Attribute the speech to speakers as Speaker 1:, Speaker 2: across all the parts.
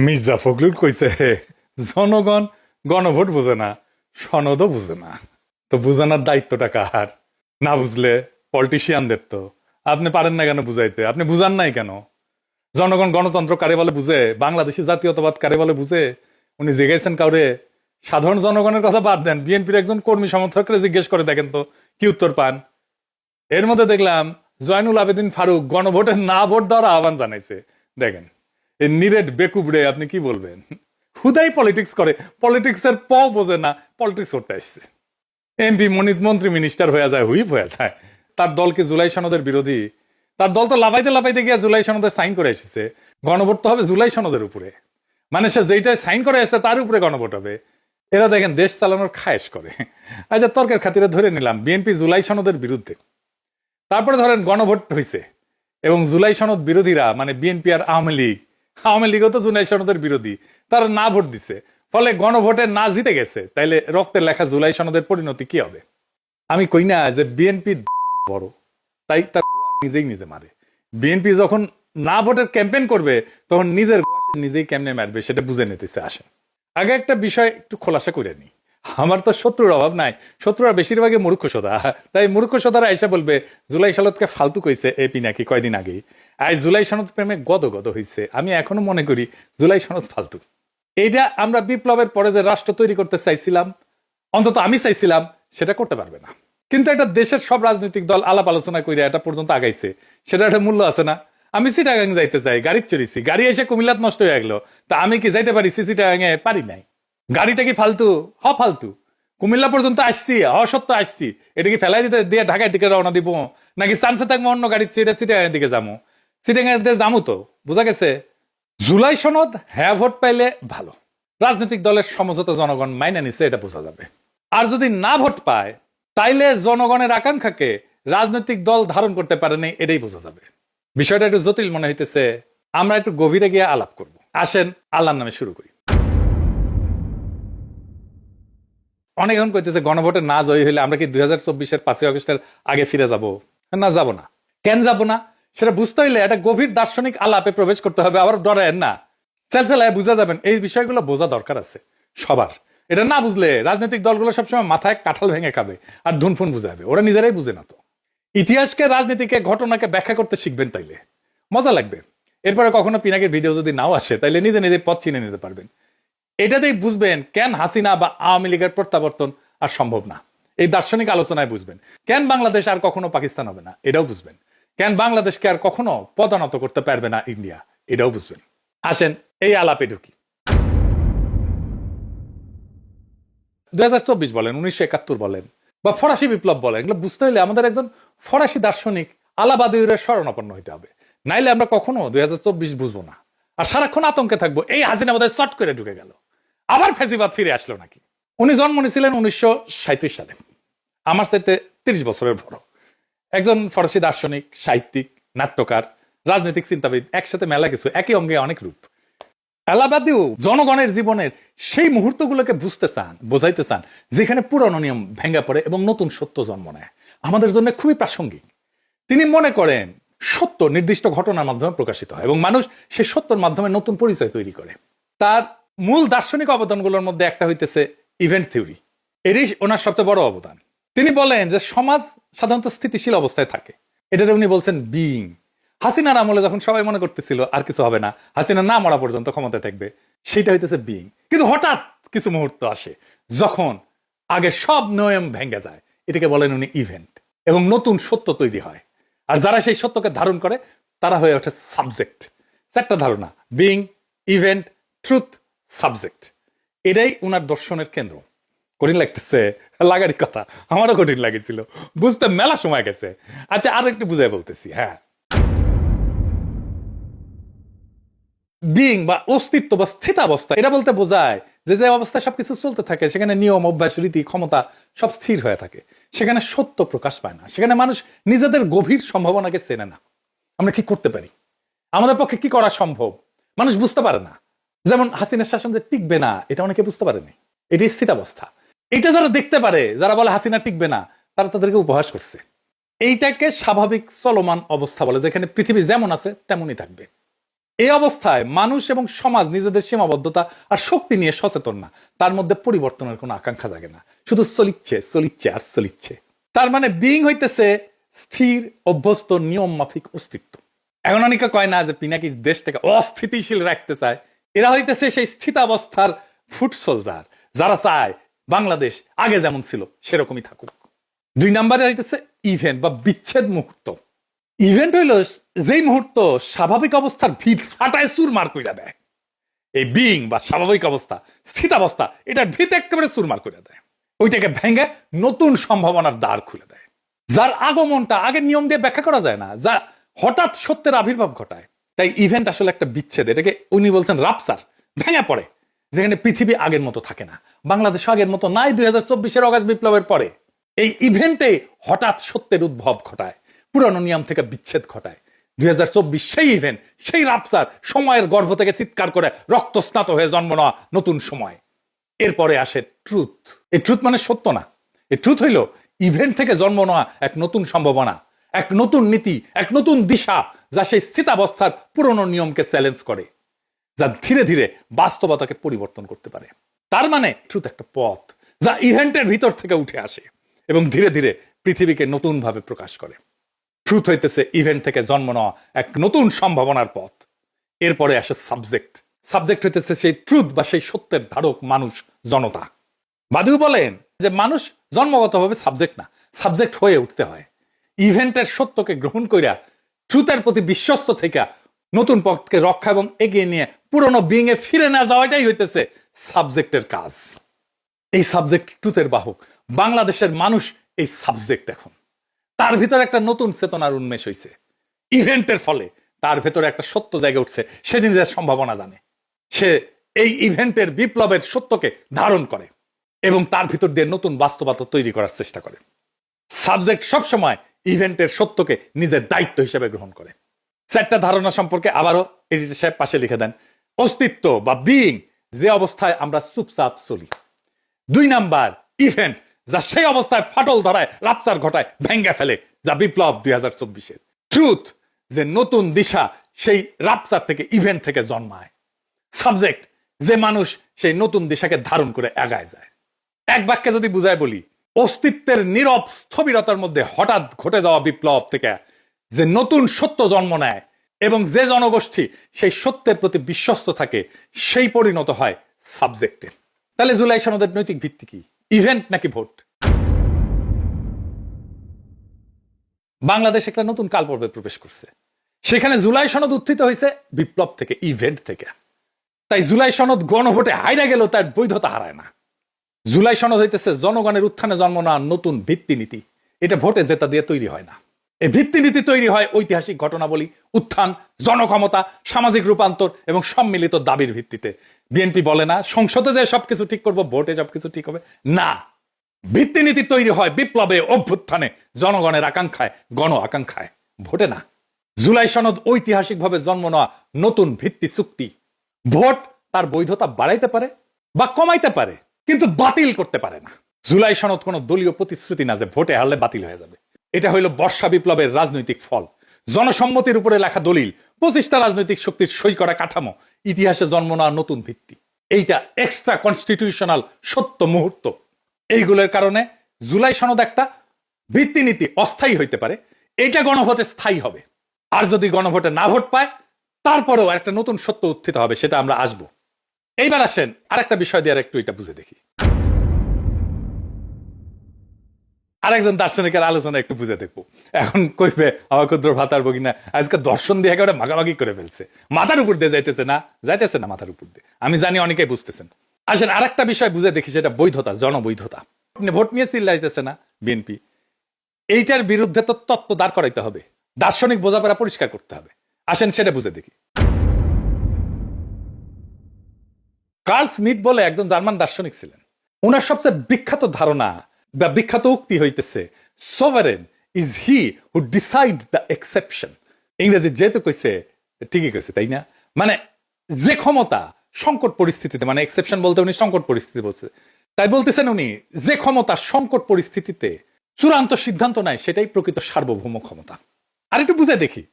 Speaker 1: মির্জা ফখরুল কইছে জনগণ গণভোট বুঝে না, সনদও বুঝে না। তো বুঝানোর দায়িত্বটা কার? না বুঝলে পলিটিশিয়ানদের। তো আপনি পারেন না কেন বুঝাইতে? আপনি বুঝান নাই কেন? জনগণ গণতন্ত্র কারে বলে বুঝে, বাংলাদেশি জাতীয়তাবাদ কারে বলে বুঝে উনি জিজ্ঞেসেন কাউরে? সাধারণ জনগণের কথা বাদ দেন, বিএনপির একজন কর্মী সমর্থকরা জিজ্ঞেস করে দেখেন তো কি উত্তর পান। এর মধ্যে দেখলাম জয়নুল আবেদিন ফারুক গণভোটের না ভোট দেওয়ার আহ্বান জানাইছে। দেখেন এই নিরেট বেকুবড়ে আপনি কি বলবেন? হুদাই পলিটিক্স করে, পলিটিক্স এর প বোঝে না, পলিটিক্স করতে আসছে। এমপি মন্ত্রী মিনিস্টার হয়ে যায়, হুইপ হয়ে যায়। তার দলকে জুলাই সনদের বিরোধী, তার দল তো লাফাইতে লাফাইতে গিয়ে জুলাই সনদের সাইন করে এসেছে। গণভোট তো হবে জুলাই সনদের উপরে, মানে সে যেইটাই সাইন করে এসেছে তার উপরে গণভোট হবে। এরা দেখেন দেশ চালানোর খায়েশ করে। আচ্ছা, তর্কের খাতিরে ধরে নিলাম বিএনপি জুলাই সনদের বিরুদ্ধে, তারপরে ধরেন গণভোট হয়েছে এবং জুলাই সনদ বিরোধীরা মানে বিএনপি আর আওয়ামী লীগও তো জুলাই সনদের বিরোধী, তারা না ভোট দিছে, ফলে গণভোটে না জিতে গেছে। তাইলে রক্তের লেখা জুলাই সনদের পরিণতি কি হবে? আমি কই না যে বিএনপি বড়, তাই তার নিজেই নিজে মারে। বিএনপি যখন না ভোটের ক্যাম্পেইন করবে তখন নিজের নিজেই কেমনে মারবে সেটা বুঝে নিতেছে। আসেন আগে একটা বিষয় একটু খোলাসা করে নি। আমার তো শত্রুর অভাব নাই, শত্রুরা বেশিরভাগই মূর্খ সোদা। তাই মূর্খ সোদারা এসে বলবে জুলাই সনদকে ফালতু কইছে এপি নাকি কয়দিন আগেই। আজ জুলাই সনদ প্রেমে গদ হইছে। আমি এখনো মনে করি জুলাই সনদ ফালতু। এইটা আমরা বিপ্লবের পরে যে রাষ্ট্র তৈরি করতে চাইছিলাম, অন্তত আমি চাইছিলাম, সেটা করতে পারবে না। কিন্তু একটা দেশের সব রাজনৈতিক দল আলাপ আলোচনা করে এটা পর্যন্ত আগাইছে, সেটা একটা মূল্য আছে না? আমি চিটাগাং যাইতে চাই, গাড়ি চড়িছি, গাড়ি এসে কুমিল্লাত নষ্ট হয়ে গেল, তা আমি কি যাইতে পারি? চিটাগাঙে পারি নাই। গাড়িটা কি ফালতু? ফালতু। কুমিল্লা পর্যন্ত আসছি, সত্য আসছি, এটা কি ফেলাই দিতে দিয়ে ঢাকায় দিকে রওনা দিব, নাকি চান্সে থাকবো অন্য গাড়ি চিটাগাং দিকে যাবো? চিটাগাং যাবো তো, বোঝা গেছে। জুলাই সনদ হ্যাঁ ভোট পাইলে ভালো, রাজনৈতিক দলের সমঝোতা জনগণ মাইনে নিছে, এটা বোঝা যাবে। আর যদি না ভোট পায় তাইলে জনগণের আকাঙ্ক্ষাকে রাজনৈতিক দল ধারণ করতে পারেনি, এটাই বোঝা যাবে। বিষয়টা একটু জটিল মনে হইতেছে, আমরা একটু গভীরে গিয়ে আলাপ করব। আসেন আল্লাহর নামে শুরু করি। অনেক এখন কইতেছে গণভোটে না জয়ী হইলে আমরা কি 2024-এর 5ই আগস্টের আগে ফিরে যাব? না, যাব না। কেন যাব না সেটা বুঝতে হইলে একটা গভীর দার্শনিক আলাপে প্রবেশ করতে হবে। আবার ডরেন না, চালচালায় বুঝা যাবেন। এই বিষয়গুলো বোঝা দরকার আছে সবার। এটা না বুঝলে রাজনৈতিক দলগুলো সবসময় মাথায় কাঁঠাল ভেঙে খাবে আর ধুনফুন বুঝাবে, ওরা নিজেরাই বুঝে না। তো ইতিহাসকে, রাজনীতিকে, ঘটনাকে ব্যাখ্যা করতে শিখবেন, তাইলে মজা লাগবে। এরপরে কখনো পিনাকের ভিডিও যদি নাও আসে তাইলে নিজে নিজে পথ চিনে নিতে পারবেন। এটাতেই বুঝবেন কেন হাসিনা বা আওয়ামী লীগের প্রত্যাবর্তন আর সম্ভব না। এই দার্শনিক আলোচনায় বুঝবেন কেন বাংলাদেশ আর কখনো পাকিস্তান হবে না, এটাও বুঝবেন। কেন বাংলাদেশকে আর কখনো পদানত করতে পারবে না ইন্ডিয়া, এটাও বুঝবেন। আসেন এই আলাপে ঢুকি। 2024 বলেন, 1971 বলেন, বা ফরাসি বিপ্লব বলেন, এগুলো বুঝতে হলে আমাদের একজন ফরাসি দার্শনিক আলাবাদীর শরণাপন্ন হইতে হবে, নাইলে আমরা কখনো 2024 বুঝবো না। আর সারাক্ষণ আতঙ্কে থাকবো এই হাসিনা বোধহয় চট করে ঢুকে গেল, আবার ফেসিবাদ ফিরে আসলো নাকি। উনি জন্ম নিয়েছিলেন 1937 সালে, আমার চাইতে 30 বছরের বড় একজন ফরাসি দার্শনিক, সাহিত্যিক, নাট্যকার, রাজনৈতিক চিন্তাবিদ, একসাথে মেলা কিছু, একই অঙ্গে অনেক রূপ। এলাবাদিও জনগণের জীবনের সেই মুহূর্তগুলোকে বুঝতে চান, বোঝাইতে চান, যেখানে পুরনো নিয়ম ভেঙে পড়ে এবং নতুন সত্য জন্ম নেয়, আমাদের জন্য খুবই প্রাসঙ্গিক। তিনি মনে করেন সত্য নির্দিষ্ট ঘটনার মাধ্যমে প্রকাশিত হয় এবং মানুষ সেই সত্যের মাধ্যমে নতুন পরিচয় তৈরি করে। তার মূল দার্শনিক অবদানগুলোর মধ্যে একটা হইতেছে ইভেন্ট থিওরি। এরই ওনার সবচেয়ে বড় অবদান। তিনি বলেন যে সমাজ সাধারণত স্থিতিশীল অবস্থায় থাকে, এটাতে উনি বলছেন বিইং। হাসিনার আমলে যখন সবাই মনে করতেছিল আর কিছু হবে না, হাসিনা না মরা পর্যন্ত ক্ষমতায় থাকবে, সেটা হইতেছে বিইং। কিন্তু হঠাৎ কিছু মুহূর্ত আসে যখন আগে সব নিয়ম ভেঙে যায়, এটাকে বলেন উনি ইভেন্ট, এবং নতুন সত্য তৈরি হয়। আর যারা সেই সত্যকে ধারণ করে তারা হয়ে ওঠে সাবজেক্ট। চারটা ধারণা: বিইং, ইভেন্ট, ট্রুথ, সাবজেক্ট। এটাই উনার দর্শনের কেন্দ্র। কঠিন লাগতেছে? লাগারই কথা, আমারও কঠিন লাগেছিল, বুঝতে মেলা সময় গেছে। আচ্ছা, আর একটু বুঝাই বলতেছি। হ্যাঁ, বিইং বা অস্তিত্ব বা স্থিতাবস্থা, এটা বলতে বোঝায় যে যে অবস্থায় সবকিছু চলতে থাকে, সেখানে নিয়ম, অভ্যাস, রীতি, ক্ষমতা সব স্থির হয়ে থাকে, সেখানে সত্য প্রকাশ পায় না, সেখানে মানুষ নিজেদের গভীর সম্ভাবনাকে চেনে না। আমরা কি করতে পারি, আমাদের পক্ষে কি করা সম্ভব, মানুষ বুঝতে পারে না। যেমন হাসিনার শাসন যে টিকবে না, এটা অনেকে বুঝতে পারেনি। এটি স্থিতাবস্থা। এটা যারা দেখতে পারে, যারা বলে হাসিনা টিকবে না, তারা তাদেরকে উপহাস করছে। এইটাকে স্বাভাবিক চলমান অবস্থা বলে, যেখানে পৃথিবী যেমন আছে তেমনই থাকবে। এই অবস্থায় মানুষ এবং সমাজ নিজেদের সীমাবদ্ধতা আর শক্তি নিয়ে সচেতন না, তার মধ্যে পরিবর্তনের কোনো আকাঙ্ক্ষা জাগে না, শুধু চলিচ্ছে চলিচ্ছে আর চলিচ্ছে। তার মানে বিইং হইতেছে স্থির অভ্যস্ত নিয়ম মাফিক অস্তিত্ব। এখন অনেকে কয় না যে পিনাকি দেশটাকে অস্থিতিশীল রাখতে চায়, এরা হইতেছে সেই স্থিতাবস্থার ফুট সোলজার, যারা চায় বাংলাদেশ আগে যেমন ছিল সেরকমই থাকুক। 2 নম্বরে হইতেছে ইভেন্ট বা বিচ্ছেদ মুহূর্ত। ইভেন্ট হইল যেই মুহূর্ত স্বাভাবিক অবস্থার ভিত ফাটায় চুরমার কইরা দেয়। এই বিইং বা স্বাভাবিক অবস্থা, স্থিতাবস্থা, এটার ভিত একেবারে চুরমার করে দেয়, ওইটাকে ভেঙে নতুন সম্ভাবনার দ্বার খুলে দেয়। যার আগমনটা আগের নিয়ম দিয়ে ব্যাখ্যা করা যায় না, যা হঠাৎ সত্যের আবির্ভাব ঘটায়। তাই ইভেন্ট আসলে একটা বিচ্ছেদ, এটাকে উনি বলছেন রাপসার, ভেঙে পড়ে, যেখানে পৃথিবী আগের মতো থাকে না, বাংলাদেশ আগের মতো নাই 2024-এর অগাস্ট বিপ্লবের পরে। এই ইভেন্টে হঠাৎ সত্যের উদ্ভব ঘটায়, পুরানো নিয়ম থেকে বিচ্ছেদ ঘটায়। 2024 সেই ইভেন্ট, সেই রাপসার, সময়ের গর্ভ থেকে চিৎকার করে রক্তস্নাত হয়ে জন্ম নেওয়া নতুন সময়। এরপরে আসে ট্রুথ। এই ট্রুথ মানে সত্য না, এই ট্রুথ হইল ইভেন্ট থেকে জন্ম নেওয়া এক নতুন সম্ভাবনা, এক নতুন নীতি, এক নতুন দিশা, যা সেই স্থিতাবস্থার পুরনো নিয়মকে চ্যালেঞ্জ করে, যা ধীরে ধীরে বাস্তবতাকে পরিবর্তন করতে পারে। তার মানে ট্রুথ একটা পথ, যা ইভেন্টের ভিতর থেকে উঠে আসে এবং ধীরে ধীরে পৃথিবীকে নতুন ভাবে প্রকাশ করে। ট্রুথ হইতেছে ইভেন্ট থেকে জন্ম নেওয়া এক নতুন সম্ভাবনার পথ। এরপরে আসে সাবজেক্ট। সাবজেক্ট হইতেছে সেই ট্রুথ বা সেই সত্যের ধারক, মানুষ, জনতা। বাদু বলেন যে মানুষ জন্মগতভাবে সাবজেক্ট না, সাবজেক্ট হয়ে উঠতে হয়। ইভেন্টের সত্যকে গ্রহণ কইরা ট্রুথের প্রতি বিশ্বস্ত থেকে নতুন পথকে রক্ষা এবং এগিয়ে নিয়ে পুরনো বিইং এ ফিরে না যাওয়াটাই হইতেছে সাবজেক্টের কাজ। এই সাবজেক্ট ট্রুথের বাহক, বাংলাদেশের মানুষ এই সাবজেক্ট। এখন তার ভিতরে একটা নতুন চেতনার উন্মেষ হয়েছে ইভেন্টের ফলে, তার ভেতরে একটা সত্য জায়গা উঠছে, সে নিজের সম্ভাবনা জানে, সে এই ইভেন্টের বিপ্লবের সত্যকে ধারণ করে এবং তার ভিতর দিয়ে নতুন বাস্তবতা তৈরি করার চেষ্টা করে। সাবজেক্ট সবসময় ইভেন্টের সত্যকে নিজের দায়িত্ব হিসেবে গ্রহণ করে। 4টা ধারণা সম্পর্কে আবারও এডিটর সাহেব পাশে লিখে দেন। অস্তিত্ব বা বিইং, যে অবস্থায় আমরা চুপচাপ চলি। 2 নাম্বার ইভেন্ট, যা সেই অবস্থায় ফাটল ধরায়, রাপসার ঘটায়, ভেঙ্গে ফেলে, যা বিপ্লব 2024-এর। ট্রুথ, যে নতুন দিশা সেই রাপসার থেকে, ইভেন্ট থেকে জন্মায়। সাবজেক্ট, যে মানুষ সেই নতুন দিশাকে ধারণ করে আগায় যায়। এক বাক্যে যদি বুঝায় বলি, অস্তিত্বের নীরব স্থবিরতার মধ্যে হঠাৎ ঘটে যাওয়া বিপ্লব থেকে যে নতুন সত্য জন্ম নেয় এবং যে জনগোষ্ঠী সেই সত্যের প্রতি বিশ্বস্ত থাকে, সেই পরিণত হয় সাবজেক্টে। তাহলে জুলাই সনদের নৈতিক ভিত্তি কি, ইভেন্ট নাকি ভোট? বাংলাদেশ একটা নতুন কাল পর্বে প্রবেশ করছে, সেখানে জুলাই সনদ উত্থিত হয়েছে বিপ্লব থেকে, ইভেন্ট থেকে। তাই জুলাই সনদ গণভোটে হাইরা গেল, তার বৈধতা হারায় না। জুলাই সনদ হইতেছে জনগণের উত্থানে জন্ম নেওয়া নতুন ভিত্তিনীতি। এটা ভোটে জেতা দিয়ে তৈরি হয় না। এই ভিত্তিনীতি তৈরি হয় ঐতিহাসিক ঘটনাবলী, উত্থান, জনক্ষমতা, সামাজিক রূপান্তর এবং সম্মিলিত দাবির ভিত্তিতে। বিএনপি বলে না সংসদে যে সবকিছু ঠিক করবো, ভোটে সবকিছু ঠিক হবে না। ভিত্তিনীতি তৈরি হয় বিপ্লবে, অভ্যুত্থানে, জনগণের আকাঙ্ক্ষায়, গণ আকাঙ্ক্ষায়, ভোটে না। জুলাই সনদ ঐতিহাসিকভাবে জন্ম নেওয়া নতুন ভিত্তি চুক্তি। ভোট তার বৈধতা বাড়াইতে পারে বা কমাইতে পারে, কিন্তু বাতিল করতে পারে না। জুলাই সনদ কোন দলীয় প্রতিশ্রুতি না যে ভোটে হারলে বাতিল হয়ে যাবে। এটা হইল বর্ষা বিপ্লবের রাজনৈতিক ফল, জনসম্মতির উপরে লেখা দলিল, 25টা রাজনৈতিক শক্তির সই করা কাঠামো, ইতিহাসে জন্ম নেওয়া নতুন ভিত্তি। এইটা এক্সট্রা কনস্টিটিউশনাল সত্য মুহূর্ত। এইগুলোর কারণে জুলাই সনদ একটা ভিত্তিনীতি অস্থায়ী হইতে পারে, এইটা গণভোটে স্থায়ী হবে। আর যদি গণভোটে না ভোট পায়, তারপরেও একটা নতুন সত্য উত্থিত হবে, সেটা আমরা আসবো। এইবার আসেন আরেকটা বিষয় দিয়ে একটু এটা বুঝে দেখি। আরেকজন দার্শনিকের আলোচনা একটু বুঝে দেখবো। এখন কইবে আমার ক্ষুদ্র ভাতার বগিনা আজকে দর্শন দিয়ে একেবারে মাগামাগি করে ফেলছে, মাথার উপর দিয়ে যাইতেছে না, মাথার উপর দিয়ে। আমি জানি অনেকেই বুঝতেছেন। আসেন আরেকটা বিষয় বুঝে দেখি, সেটা বৈধতা, জনবৈধতা। ভোট নিয়ে চিল্লাইতেছে না বিএনপি, এইটার বিরুদ্ধে তো তত্ত্ব দাঁড় করাইতে হবে, দার্শনিক বোঝাপড়া পরিষ্কার করতে হবে। আসেন সেটা বুঝে দেখি। কার্ল স্মিথ বলে একজন জার্মান দার্শনিক ছিলেন। ওনার সবচেয়ে বিখ্যাত ধারণা বা বিখ্যাত উক্তি হইতেছে, sovereign is he who decide the exception. ইংরেজি যেহেতু কইছে ঠিকই কইছে, তাই না? মানে যে ক্ষমতা সংকট পরিস্থিতিতে, মানে এক্সেপশন বলতে উনি সংকট পরিস্থিতি বলছে, তাই বলতেছেন উনি যে ক্ষমতা সংকট পরিস্থিতিতে চূড়ান্ত সিদ্ধান্ত নেয়, সেটাই প্রকৃত সার্বভৌম ক্ষমতা। আর একটু বুঝে দেখি,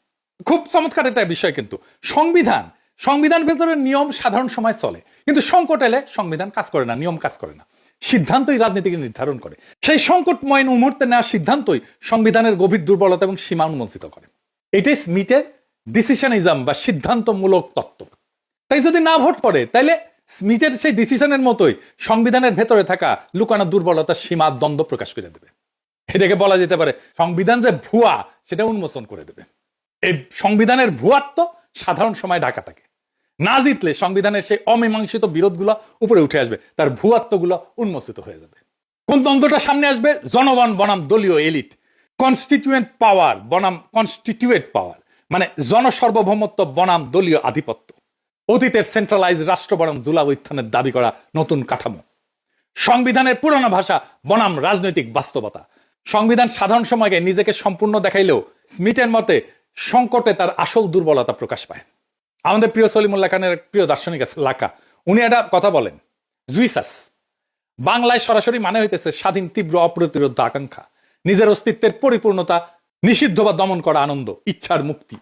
Speaker 1: খুব চমৎকার একটা বিষয় কিন্তু সংবিধান সংবিধান ভেতরে নিয়ম সাধারণ সময় চলে, কিন্তু সংকট এলে সংবিধান কাজ করে না, নিয়ম কাজ করে না, সিদ্ধান্তই রাজনীতিকে নির্ধারণ করে। সেই সংকটময় মুহূর্তে নেওয়া সিদ্ধান্তই সংবিধানের গভীর দুর্বলতা এবং সীমা উন্মোচিত করে। এটাই স্মিথের ডিসিশনিজম বা সিদ্ধান্তমূলক তত্ত্ব। তাই যদি না ভোট পড়ে তাইলে স্মিথের সেই ডিসিশনের মতোই সংবিধানের ভেতরে থাকা লুকানো দুর্বলতার সীমা দ্বন্দ্ব প্রকাশ করে দেবে। এটাকে বলা যেতে পারে সংবিধান যে ভুয়া সেটা উন্মোচন করে দেবে। এই সংবিধানের ভুয়াত্ব সাধারণ সময় ঢাকা থাকে, না জিতলে সংবিধানের সেই অমীমাংসিত বিরোধগুলো উপরে উঠে আসবে, তার ভুয়াত্বগুলো উন্মোচিত হয়ে যাবে। কোন দ্বন্দ্বটা সামনে আসবে? জনগণ বনাম দলীয় এলিট, কনস্টিটিউয়েন্ট পাওয়ার বনাম কনস্টিটিউয়েট পাওয়ার, মানে জনসার্বভৌমত্ব বনাম দলীয় আধিপত্য, অতীতের সেন্ট্রালাইজ রাষ্ট্র বনাম জুলাই উত্থানের দাবি করা নতুন কাঠামো, সংবিধানের পুরানো ভাষা বনাম রাজনৈতিক বাস্তবতা। সংবিধান সাধারণ সময়কে নিজেকে সম্পূর্ণ দেখাইলেও স্মিথের মতে সংকটে তার আসল দুর্বলতা প্রকাশ পায়। আমাদের প্রিয় সলিমুল্লাহ খানের প্রিয় দার্শনিক আছে লাকা, উনি একটা কথা বলেন, জুইসাস বাংলায় সরাসরি মানে হইতেছে স্বাধীন তীব্র অপ্রতিরোধ আকাঙ্ক্ষা, নিজের অস্তিত্বের পরিপূর্ণতা নিষিদ্ধ বা দমন করা আনন্দ, ইচ্ছার মুক্তি,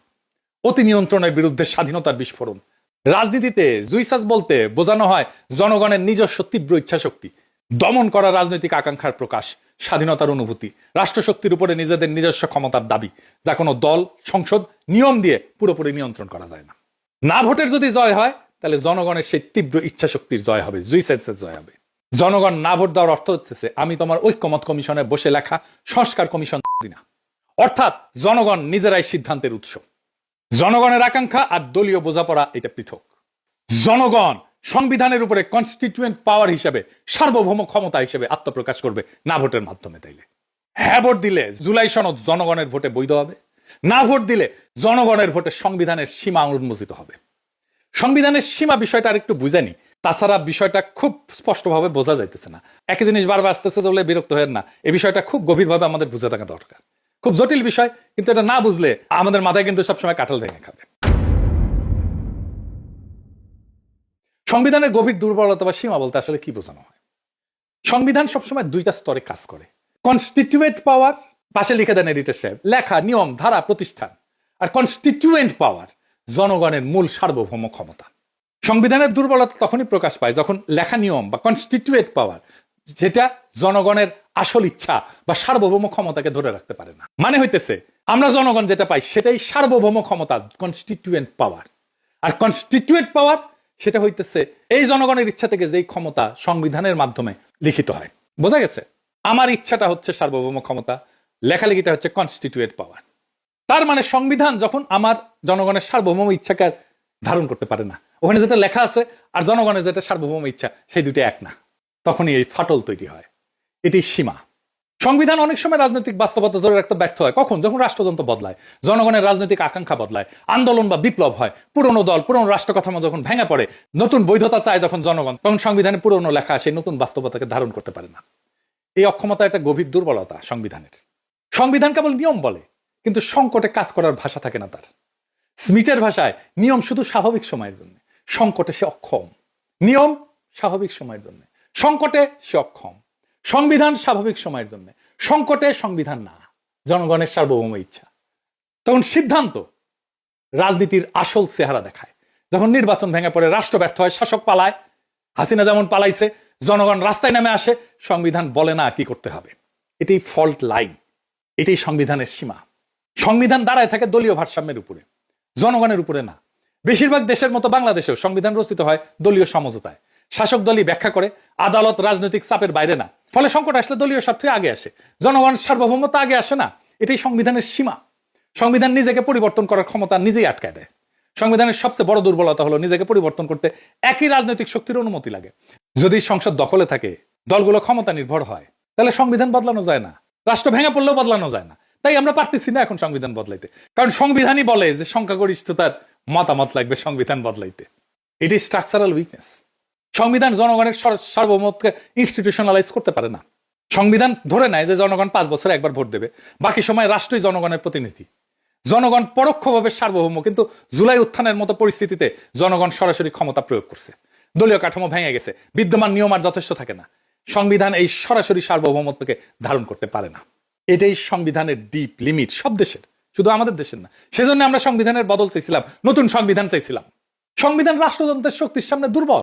Speaker 1: অতি নিয়ন্ত্রণের বিরুদ্ধে স্বাধীনতার বিস্ফোরণ। রাজনীতিতে জুইসাস বলতে বোঝানো হয় জনগণের নিজস্ব তীব্র ইচ্ছা শক্তি, দমন করা রাজনৈতিক আকাঙ্ক্ষার প্রকাশ, স্বাধীনতার অনুভূতি, রাষ্ট্রশক্তির উপরে নিজেদের নিজস্ব ক্ষমতার দাবি, যা কোনো দল সংসদ নিয়ম দিয়ে পুরোপুরি নিয়ন্ত্রণ করা যায় না। না ভোটের যদি জয় হয় তাহলে জনগণের সেই তীব্র ইচ্ছা শক্তির জয় হবে, জুইসাসের জয় হবে। জনগণ না ভোট দেওয়ার অর্থ হচ্ছে আমি তোমার ঐক্যমত কমিশনে বসে লেখা সংস্কার কমিশন দিনা, অর্থাৎ জনগণ নিজেরাই সিদ্ধান্তের উৎস। জনগণের আকাঙ্ক্ষা আর দলীয় বোঝাপড়া এটা পৃথক। জনগণ সংবিধানের উপরে কনস্টিটিউয়েন্ট পাওয়ার হিসেবে সার্বভৌম ক্ষমতা হিসেবে আত্মপ্রকাশ করবে না ভোটের মাধ্যমে। তাইলে হ্যাঁ ভোট দিলে জুলাই সনদ জনগণের ভোটে বৈধ হবে, না ভোট দিলে জনগণের ভোটে সংবিধানের সীমা উন্মোচিত হবে। সংবিধানের সীমা বিষয়টা আর একটু বুঝানি, তাছাড়া বিষয়টা খুব স্পষ্টভাবে বোঝা যাইতেছে না। একই জিনিস বারবার আসতেছে বলে বিরক্ত হয়ে না, এই বিষয়টা খুব গভীরভাবে আমাদের বুঝে থাকা দরকার। খুব জটিল বিষয়, কিন্তু এটা না বুঝলে আমাদের মাথায় কিন্তু সবসময় কাঁঠাল ভেঙে খাবে। সংবিধানের গভীর দুর্বলতা বা সীমা বলতে আসলে কি বোঝানো হয়? সংবিধান সবসময় দুইটা স্তরে কাজ করে। কনস্টিটিউয়েন্ট পাওয়ার, পাশে লিখে দেন এডিটর সাহেব, লেখা, নিয়ম, ধারা, প্রতিষ্ঠান। আর কনস্টিটিউয়েন্ট পাওয়ার, জনগণের মূল সার্বভৌম ক্ষমতা। সংবিধানের দুর্বলতা তখনই প্রকাশ পায় যখন লেখা নিয়ম বা কনস্টিটিউয়েন্ট পাওয়ার, যেটা জনগণের আসল ইচ্ছা বা সার্বভৌম ক্ষমতাকে ধরে রাখতে পারে না। মানে হইতেছে আমরা জনগণ যেটা পাই সেটাই সার্বভৌম ক্ষমতা, কনস্টিটিউয়েন্ট পাওয়ার। আর কনস্টিটিউয়েন্ট পাওয়ার সেটা হইতেছে এই জনগণের ইচ্ছা থেকে যেই ক্ষমতা সংবিধানের মাধ্যমে লিখিত হয়। বোঝা গেছে? আমার ইচ্ছাটা হচ্ছে সার্বভৌম ক্ষমতা, লেখালেখিটা হচ্ছে কনস্টিটিউয়েন্ট পাওয়ার। তার মানে সংবিধান যখন আমার জনগণের সার্বভৌম ইচ্ছাকে ধারণ করতে পারে না, ওখানে যেটা লেখা আছে আর জনগণের যেটা সার্বভৌম ইচ্ছা সেই দুটো এক না, তখনই এই ফাটল তৈরি হয়। এটি সীমা। সংবিধান অনেক সময় রাজনৈতিক বাস্তবতা ধরে রাখতে ব্যর্থ হয়। কখন? যখন রাষ্ট্রযন্ত্র বদলায়, জনগণের রাজনৈতিক আকাঙ্ক্ষা বদলায়, আন্দোলন বা বিপ্লব হয়, পুরনো দল পুরনো রাষ্ট্র কাঠামো যখন ভেঙে পড়ে, নতুন বৈধতা চায় যখন জনগণ, তখন সংবিধানে পুরনো লেখা সেই নতুন বাস্তবতাকে ধারণ করতে পারে না। এই অক্ষমতা একটা গভীর দুর্বলতা সংবিধানের। সংবিধান কেবল নিয়ম বলে, কিন্তু সংকটে কাজ করার ভাষা থাকে না তার। স্মিথের ভাষায় নিয়ম শুধু স্বাভাবিক সময়ের জন্য, সংকটে সে অক্ষম। নিয়ম স্বাভাবিক সময়ের জন্য, সংকটে সে অক্ষম। সংবিধান স্বাভাবিক সময়ের জন্য, সংকটে সংবিধান না, জনগণের সার্বভৌম ইচ্ছা। তখন সিদ্ধান্ত রাজনীতির আসল চেহারা দেখায়। যখন নির্বাচন ভেঙে পড়ে, রাষ্ট্র ব্যর্থ হয়, শাসক পালায়, হাসিনা যেমন পালাইছে, জনগণ রাস্তায় নেমে আসে, সংবিধান বলে না কি করতে হবে। এটাই ফল্ট লাইন, এটাই সংবিধানের সীমা। সংবিধান দাঁড়ায় থাকে দলীয় ভারসাম্যের উপরে, জনগণের উপরে না। বেশিরভাগ দেশের মতো বাংলাদেশেও সংবিধান রচিত হয় দলীয় সমঝোতায়। শাসক দলই ব্যাখ্যা করে, আদালত রাজনৈতিক চাপের বাইরে না। ফলে সংকট আসলে দলীয় স্বার্থে আগে আসে, জনগণের সার্বভৌমতা আগে আসে না। এটাই সংবিধানের সীমা। সংবিধান নিজেকে পরিবর্তন করার ক্ষমতা নিজেই আটকায় দেয়। সংবিধানের সবচেয়ে বড় দুর্বলতা হলো নিজেকে পরিবর্তন করতে একই রাজনৈতিক শক্তির অনুমতি লাগে। যদি সংসদ দখলে থাকে, দলগুলো ক্ষমতা নির্ভর হয়, তাহলে সংবিধান বদলানো যায় না, রাষ্ট্র ভেঙে পড়লেও বদলানো যায় না। তাই আমরা পারতেছি না এখন সংবিধান বদলাইতে, কারণ সংবিধানই বলে যে সংখ্যাগরিষ্ঠতার মতামত লাগবে সংবিধান বদলাইতে। এটি স্ট্রাকচারাল উইকনেস। সংবিধান জনগণের সার্বভৌমত্বকে ইনস্টিটিউশনালাইজ করতে পারে না। সংবিধান ধরে নেয় যে জনগণ 5 বছরে একবার ভোট দেবে, বাকি সময় রাষ্ট্রই জনগণের প্রতিনিধি। জনগণ পরোক্ষভাবে সার্বভৌম, কিন্তু জুলাই উত্থানের মতো পরিস্থিতিতে জনগণ সরাসরি ক্ষমতা প্রয়োগ করছে। দলীয় কাঠামো ভেঙে গেছে, বিদ্যমান নিয়ম আর যথেষ্ট থাকে না। সংবিধান এই সরাসরি সার্বভৌমত্বকে ধারণ করতে পারে না। এটাই সংবিধানের ডিপ লিমিট, সব দেশের, শুধু আমাদের দেশের না। সেজন্য আমরা সংবিধানের বদল চাইছিলাম, নতুন সংবিধান চাইছিলাম। সংবিধান রাষ্ট্রযন্ত্রের শক্তির সামনে দুর্বল।